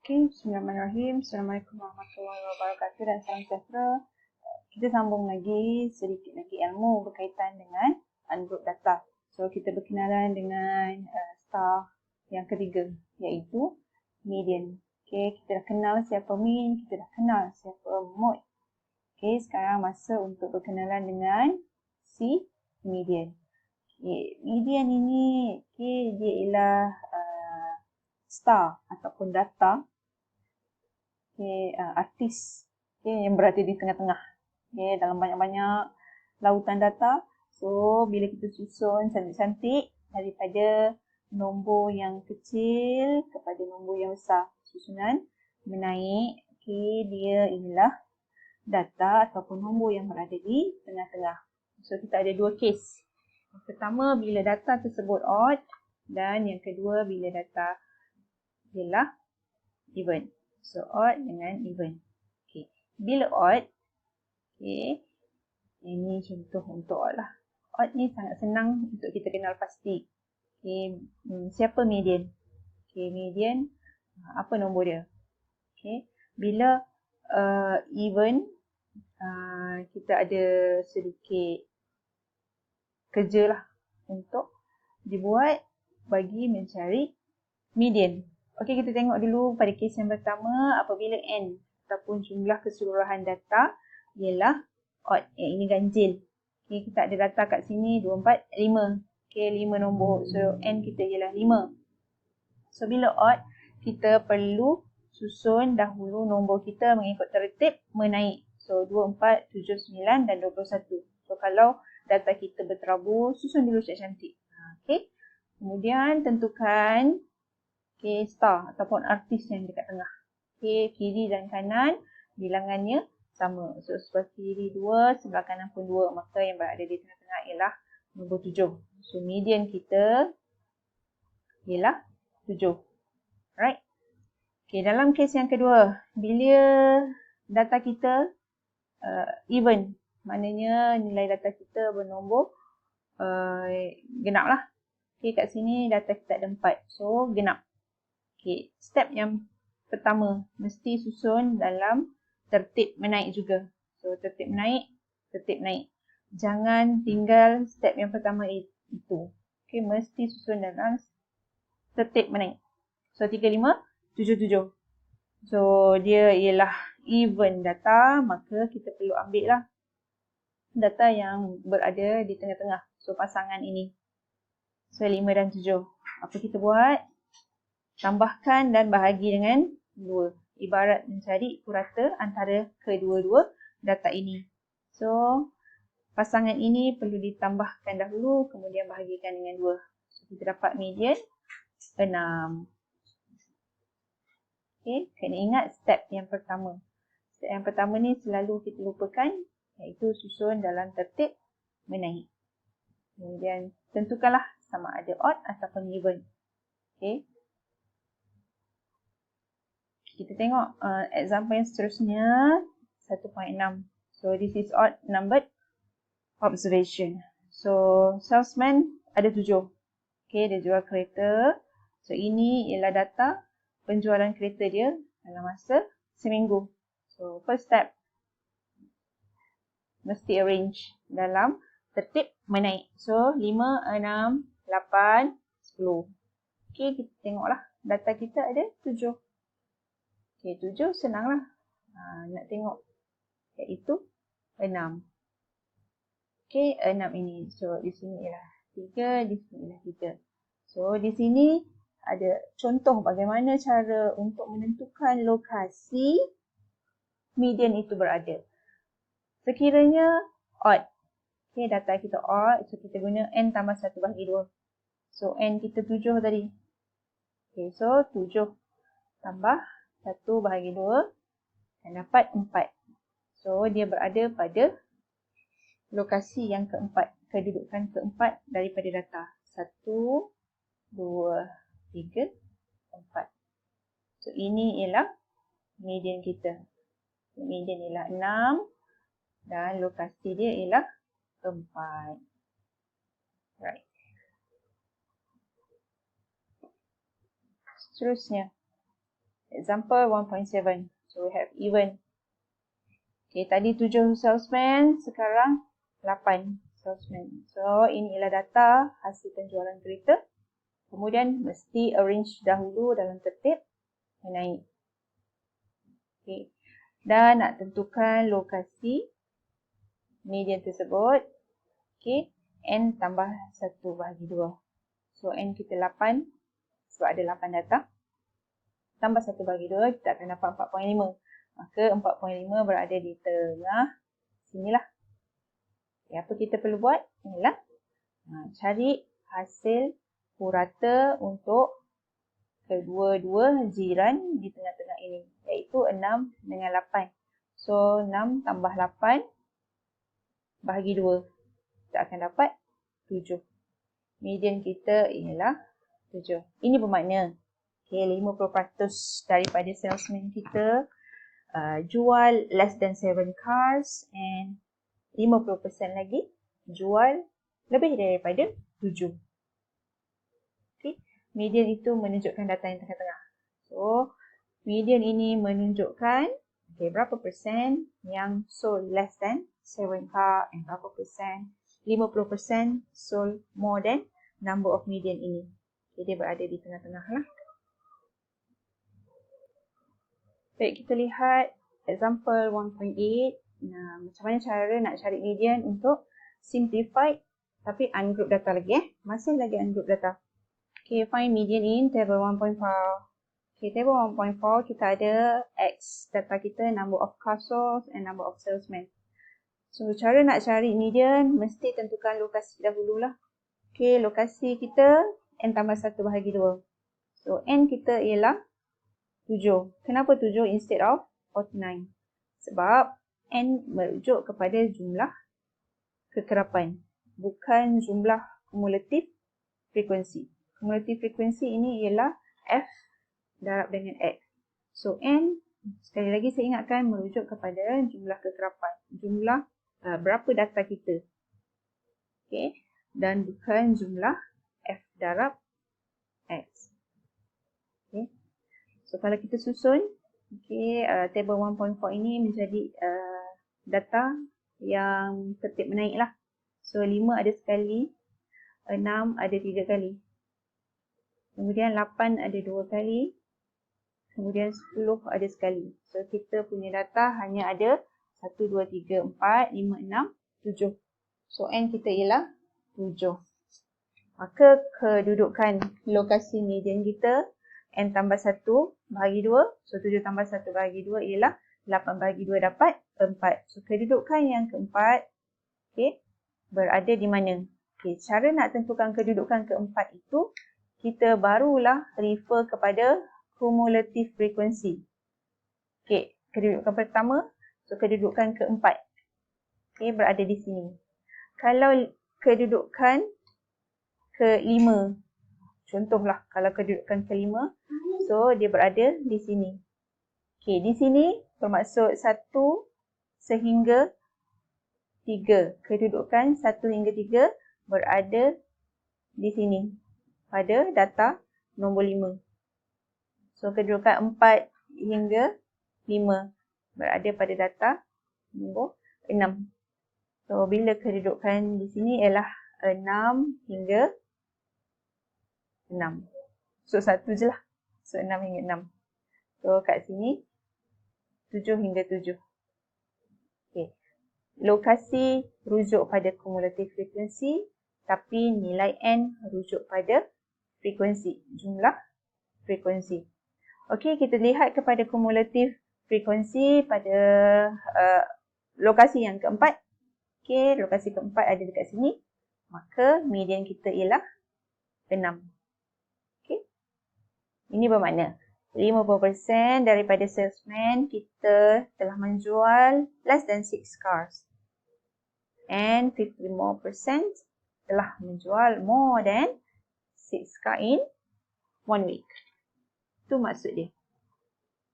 Bismillahirrahmanirrahim. Assalamualaikum warahmatullahi wabarakatuh dan salam sejahtera. Kita sambung lagi sedikit lagi ilmu berkaitan dengan ungroup data. So kita berkenalan dengan star yang ketiga iaitu median. Kita dah kenal siapa mean, kita dah kenal siapa mode. Sekarang masa untuk berkenalan dengan si median. Median ini dia ialah star ataupun data artis yang berada di tengah-tengah dalam banyak-banyak lautan data. So bila kita susun cantik-cantik daripada nombor yang kecil kepada nombor yang besar, susunan menaik, dia inilah data ataupun nombor yang berada di tengah-tengah. So kita ada dua kes. Yang pertama bila data tersebut odd dan yang kedua bila data ialah even. So odd dengan even. Bila odd, ini contoh untuk odd lah. Odd ni sangat senang untuk kita kenal pasti. Siapa median? Median apa nombor dia? Bila even, kita ada sedikit kerja lah untuk dibuat bagi mencari median. Kita tengok dulu pada kes yang pertama, apabila n ataupun jumlah keseluruhan data ialah odd. Ini ganjil. Kita ada data kat sini 2, 4, 5. 5 nombor. So n kita ialah 5. So bila odd, kita perlu susun dahulu nombor kita mengikut tertib menaik. So 2, 4, 7, 9 dan 21. So kalau data kita berterabur, susun dulu cantik-cantik. Kemudian tentukan star ataupun artis yang dekat tengah. Kiri dan kanan bilangannya sama. So sebelah kiri 2, sebelah kanan pun 2. Maka yang berada di tengah-tengah ialah nombor 7. So median kita ialah 7. Right? Dalam kes yang kedua, bila data kita even, maknanya nilai data kita bernombor genap lah. Kat sini data kita ada 4. So genap. Step yang pertama mesti susun dalam tertib menaik juga. So tertib menaik, tertib naik. Jangan tinggal step yang pertama itu. Mesti susun dalam tertib menaik. So 3, 5, 7, 7. So dia ialah even data, maka kita perlu ambil lah data yang berada di tengah-tengah. So pasangan ini. So 5 dan 7. Apa kita buat? Tambahkan dan bahagi dengan 2. Ibarat mencari purata antara kedua-dua data ini. So, pasangan ini perlu ditambahkan dahulu, kemudian bahagikan dengan 2. So, kita dapat median 6. Kena ingat step yang pertama. Step yang pertama ni selalu kita lupakan, iaitu susun dalam tertib menaik. Kemudian, tentukanlah sama ada odd ataupun even. Kita tengok example yang seterusnya 1.6. So this is odd numbered observation. So salesman ada 7. Dia jual kereta. So ini ialah data penjualan kereta dia dalam masa seminggu. So first step, mesti arrange dalam tertib menaik. So 5, 6, 8, 10. Kita tengoklah data kita ada 7. 7 senanglah. Nak tengok iaitu 6. 6 ini. So di sini ialah 3, di sini ialah 3. So di sini ada contoh bagaimana cara untuk menentukan lokasi median itu berada. Sekiranya odd. Data kita odd. So kita guna n tambah 1 bahagi 2. So n kita 7 tadi. So 7 tambah 1 bahagi 2 dan dapat 4. So dia berada pada lokasi yang keempat, kedudukan keempat daripada data. 1, 2, 3, 4. So ini ialah median kita. Median ialah 6 dan lokasi dia ialah 4. Right. Seterusnya. Example 1.7. So we have even. Okay, tadi 7 salesman, sekarang 8 salesman. So ini ialah data hasil penjualan kereta. Kemudian mesti arrange dahulu dalam tertib menaik. Okay. Dan nak tentukan lokasi median tersebut. Okay. N tambah 1/2. So N kita 8 sebab ada 8 data. Tambah 1/2 kita akan dapat 4.5. Maka 4.5 berada di tengah sinilah. Okay, apa kita perlu buat? Inilah. Cari hasil purata untuk kedua-dua jiran di tengah-tengah ini. Iaitu 6 dengan 8. So 6 tambah 8 bahagi 2. Kita akan dapat 7. Median kita ialah 7. Ini bermakna 50% daripada salesman kita jual less than 7 cars and 50% lagi jual lebih daripada 7. Okay. Median itu menunjukkan data yang tengah-tengah. So, median ini menunjukkan berapa persen yang sold less than 7 car and berapa persen 50% sold more than number of median ini. Jadi, dia berada di tengah-tengah lah. Baik, kita lihat example 1.8. Nah, macam mana cara nak cari median untuk simplified tapi ungroup data lagi Masih lagi ungroup data. Okay, find median in table 1.4. Okay, table 1.4 kita ada X data kita, number of car sold and number of salesmen. So, cara nak cari median mesti tentukan lokasi dahululah. Okay, lokasi kita N tambah 1/2. So, N kita ialah 7. Kenapa 7 instead of 49? Sebab N merujuk kepada jumlah kekerapan, bukan jumlah kumulatif frekuensi. Kumulatif frekuensi ini ialah F darab dengan X. So N, sekali lagi saya ingatkan, merujuk kepada jumlah kekerapan, jumlah berapa data kita. Okay. Dan bukan jumlah F darab X. Okay. So, kalau kita susun, table 1.4 ini menjadi data yang tertib menaik lah. So, 5 ada sekali, 6 ada 3 kali. Kemudian 8 ada 2 kali. Kemudian 10 ada sekali. So, kita punya data hanya ada 1, 2, 3, 4, 5, 6, 7. So, N kita ialah 7. Maka kedudukan lokasi median kita N tambah 1/2. So, 7 tambah 1/2 ialah 8/2 dapat 4. So, kedudukan yang keempat berada di mana? Cara nak tentukan kedudukan keempat itu, kita barulah refer kepada cumulative frequency. Kedudukan pertama, so kedudukan keempat berada di sini. Kalau kedudukan kelima, contohlah kalau kedudukan kelima, so dia berada di sini. Di sini bermaksud 1 sehingga 3. Kedudukan 1 hingga 3 berada di sini pada data nombor 5. So kedudukan 4 hingga 5 berada pada data nombor 6. So bila kedudukan di sini ialah 6 hingga 6. So 1 je lah. So 6 hingga 6. So kat sini 7 hingga 7. Lokasi rujuk pada cumulative frequency, tapi nilai N rujuk pada frekuensi, jumlah frekuensi. Kita lihat kepada cumulative frequency pada lokasi yang keempat. Lokasi keempat ada dekat sini. Maka median kita ialah 6. Ini bermakna 50% daripada salesman kita telah menjual less than 6 cars. And 50% telah menjual more than 6 car in 1 week. Itu maksud dia.